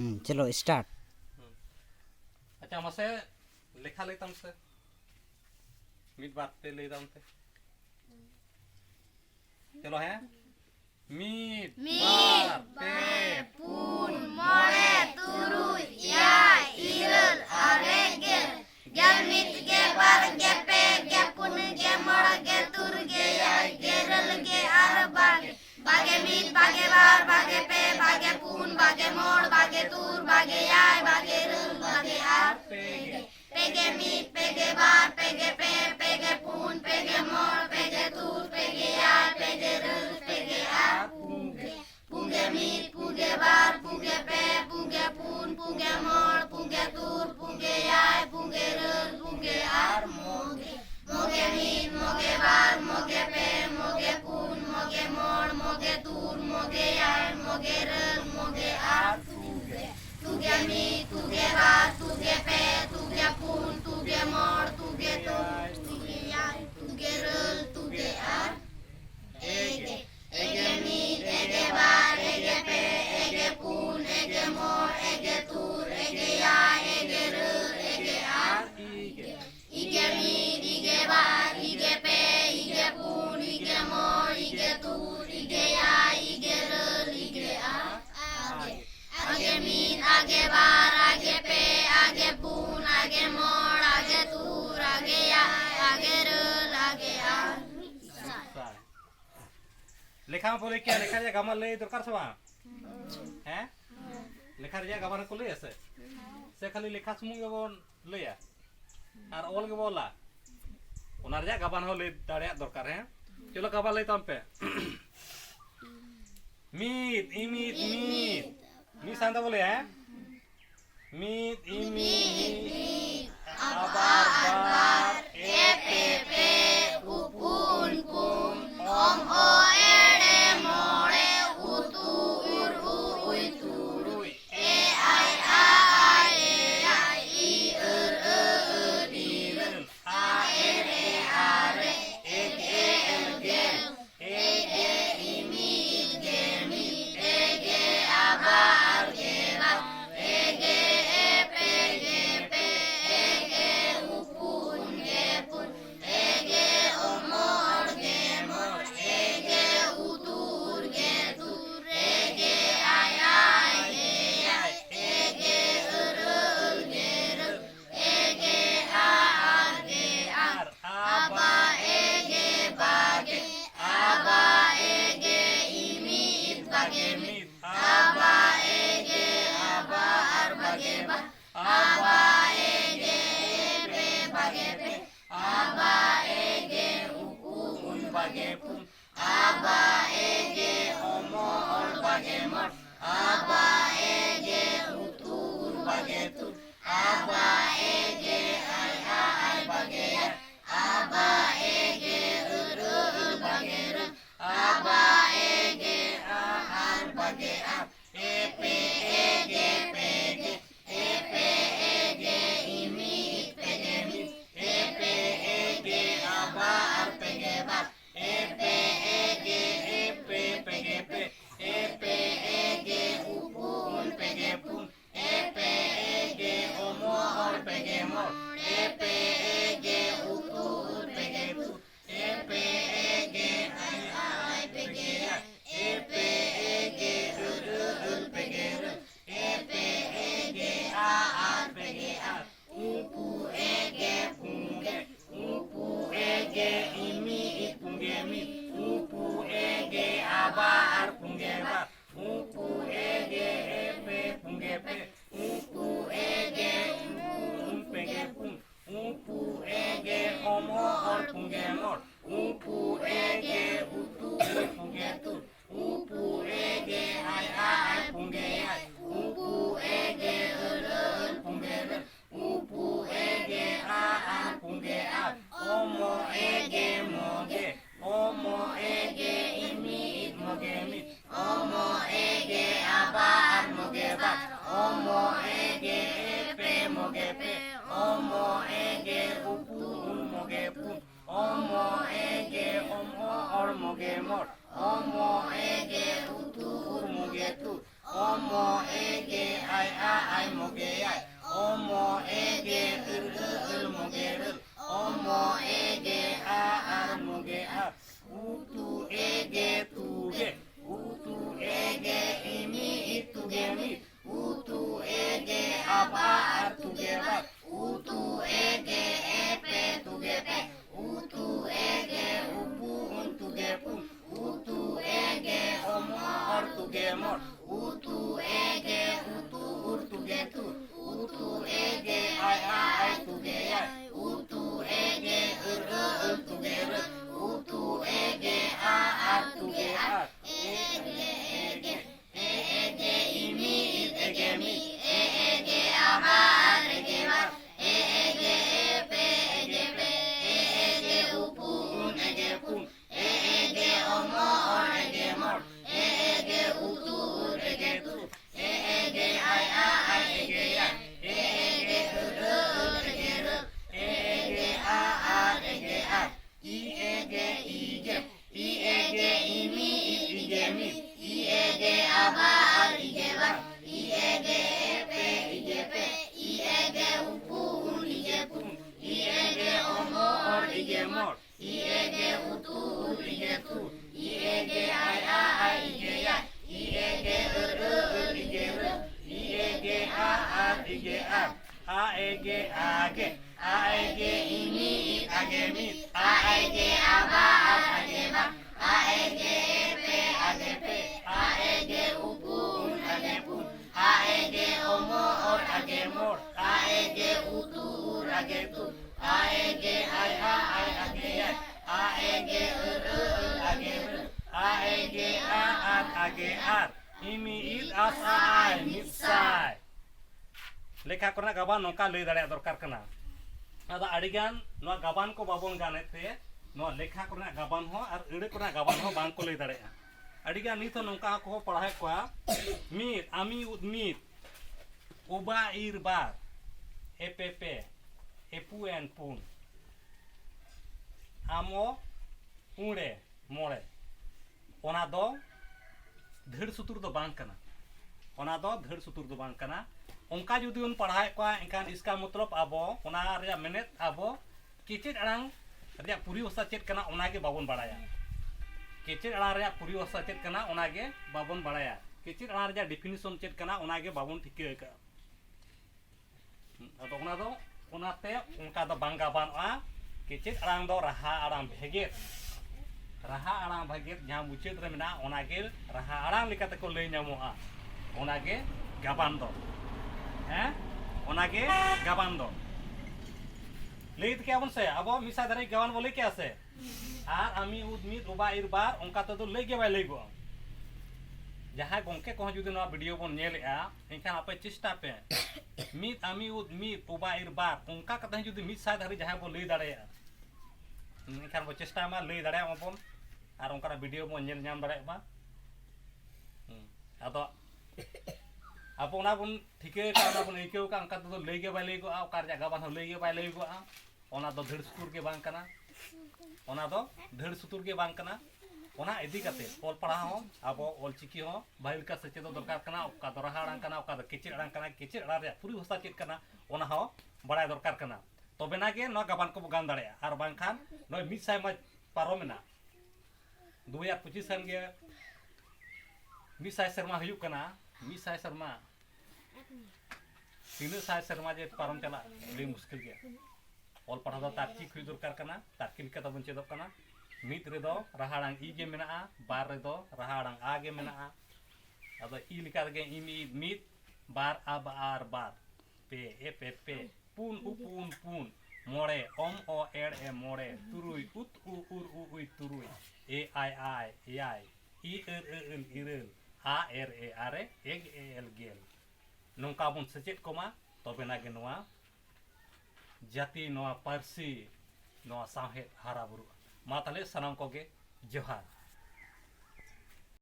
चलो स्टार्ट। अच्छा मसे लेखा लेताम से मिट बात पे लेताम से चलो है मिट बात पे पुन मोड़े तुरुई या इरल आरे गेल मिट गे बार गे पे गे पुन गे मोड़ गे तुर गे या गेरल गे आर बागे मिट बागे बार बागे पे बागे पुन बागे मोड़ बागे तुर बागे या बागे रल बागे आर पेगे मिट पेगे बार पेगे पे पेगे पुन पेगे मोड़ पेगे तुर पेगे या पेगे रल पेगे आर पुगे मिट पुगे बार पुगे पे पुगे पुन पुगे मोड़ पुगे तुर पुगे या पुगे रल पुगे आर मोगे मोगे मिट मोगे बार मोगे पे मोगे पुन मोगे मोड़ मोगे तुर मोगे या मोगे रल मोगे आर तुगे मिट तुगे बार तुगे पे तुगे पुन तुगे मोड़ तुगे तुर तुगे या तुगे रल तुगे आर एगे एगे मिट एगे बार एगे पे एगे पुन एगे मोड़ एगे तुर एगे या एगे रल एगे आर इगे मिट इगे बार इगे पे इगे पुन इगे मोड़ इगे तुर इगे या इगे रल इगे आर आगे मिट आगे बार आगे पे आगे पुन आगे मोड़ आगे तुर आगे या आगे रल आगे आर लेखा बोले क्या लेखा जा गामा ले दरकार से हैं लेखा जा गामा को ले से खाली लेखा सुमुंग गेबोन लेया और ऑल के बोला ओनार जा गाबान हो ले दाड़िया दरकार है चलो गाबा ले तम पे मीट इमीट मीट मी सांदा बोले हैं मीट इमीट आबार बार ए पे उपुन पुन ओम ओ एड़े मोड़े उतु उर उई तुरुई ए आई ए आई ई उर इरल आ एरे आरे एग एल गेल एगे इमीट गे मिट एगे आबार गे बा एगे पे एगे उपुन गे पुन एगे ओमोड़ गे मोड़ एगे उतुर गे तुर एगे आई गे आई एगे रल गे रल एगे आर गे आर आबा एगे बागे आबा एगे इमीट बागे मिट आबा एगे आबा आर बागे बा आबा एगे पे बागे पे आबा एगे उपुन बागे पुन आबा एगे ओमोड़ बागे मोड़ आबा एगे उतुर बागे तुर आबा एगे आई बागे या आबा एगे रल बागे रल आबा एगे आर बागे आर ए पे एगे इमीट पेगे मिट ए पे एगे आबार पेगे बार ए पे पेगे पे ए पे एगे उपुन पेगे पुन ए पे एगे ओमोड़ पेगे मोड़ ए पे एगे उतुर पेगे तुर ए पे एगे आई पेगे या ए पे एगे रल पेगे रल ए पे एगे आर पेगे आर उपु एगे पुंगे उपु एगे इमीट पुंगे मिट उपु एगे आबार पुंगे बार उपु एगे पे पुंगे पे उपु एगे पुन पेगे पुन उपु एगे ओमोड़ पुंगे मोड़ उपु एगे उतुर पुंगे तुर उपु एगे आई पुंगे आई उपु एगे रल पुंगे रल उपु एगे आर पुंगे आर ओमो एगे मोगे ओमो एगे इमीट मोगे मिट ओमो एगे आबार मोगे बार ओमो एगे पे मोगे पे ओमो एगे उपुन मोगे पुन ओमो एगे ओमोड़ मोगे मोड़ ओमो एगे उतुर मोगे तुर ओमो एगे आई ai moge ai omo ege moge omo ege ar moge ar utu ege imi ituge mi utu ege aba ar tuge ba utu ege epe tuge pe utu ege upu tuge pu utu ege omo ar tuge mor utu ege utu ur tuge tu utu ege ai tuge ai utu ege tuge utu ege ar tuge ar ege imi ege mi ege aba ege ma ege epe ege upu ege pun ege omo ege mor ege utu ege tu ege ai ege ya ege ege ege i ege imi ige mi i ege aba ige ba i ege epe i ege upu ige pun i ege omo ige mor i ege utu ige tu i ege ai ige ya i ege ige i ege ige a ege age imi age mi age aba age ba age epe pe age upu age pun age omo age mor age utu age tu age ai age ya age age age ar imi as ai mitsai lekha korna gaban nongka lay dare dorkar kana ada adigan no gaban ko babon ganete no lekha korna gaban ho ar ede korna gaban ho bang ko lay dare adigan nito nongka ko padha kwa mit ami ud mit uba ir bar epepe epu en pun amo ure more ona do dhir sutur do bang kana ona do dhir sutur do bang kana onka judi un padha kwa enkan iska matlab abo ona rea menet abo kichit arang rea puri osa chet kana ona ge babon badaya kichit arang rea puri osa chet kana ona ge babon badaya kichit arang rea definition chet kana ona ge babon thike ka ado ona do onate onka do bang gaban a kichit arang do raha arang bheget jaham buchet re mena ona ge raha arang lekate ko lay nyamoa ona ge gaban do ona ge gaban do leit ke abon se abo misa dare gaban bole ke ase ar ami ud mit uba ir bar onka to do lay ge bai lay go jaha gongke ko judi no video bon nyele a enkan ape chesta pe mit ami ud mit uba ir bar onka kata judi mit sa dare jaha bo lay dare enkan bo chesta ma lay dare abon ar onka video bon nyel nyam dare ba ado apa ona pun thike ka ona pun ekeu ka angka to lay ge bai lay go a kar jaga ban lay ge bai lay go a ona do dhir sutur ge bang kana ona do dhir sutur ge bang kana ona edi kate ol padha ho abo ol chiki ho bahil ka seche do dorkar kana oka do raha arang kana oka do kichir arang kana kichir ara re puri bhasa chet kana ona ho badai dorkar kana tobe na ge no gaban ko gan dare ar bang khan no misai ma paromena 2025 san ge misai serma huyuk kana misai serma तीन साय शर्मा जे पारम चला ले मुश्किल गया all पढ़ा दो तार्किक हुई दरकार कना तार्किक का तबन चेदो कना मित रे दो रहाड़ांग ई गे मेना बार रे दो रहाड़ांग आ गे मेना अदो ई लिका गे इमी मित बार अब आर बार पे पे पुन उपुन पुन मोड़े ओम ओ एड ए मोड़े तुरुई उत उ उर उ उई तुरुई ए आई ई एल इरल आ एर ए आरे एग ए एल गेल नौका बन सचेत कोमा तबे ना गे नोआ जाति नोआ पारसी नोआ साहेब हारा बुरु मा ताले सनाम को गे जोहार।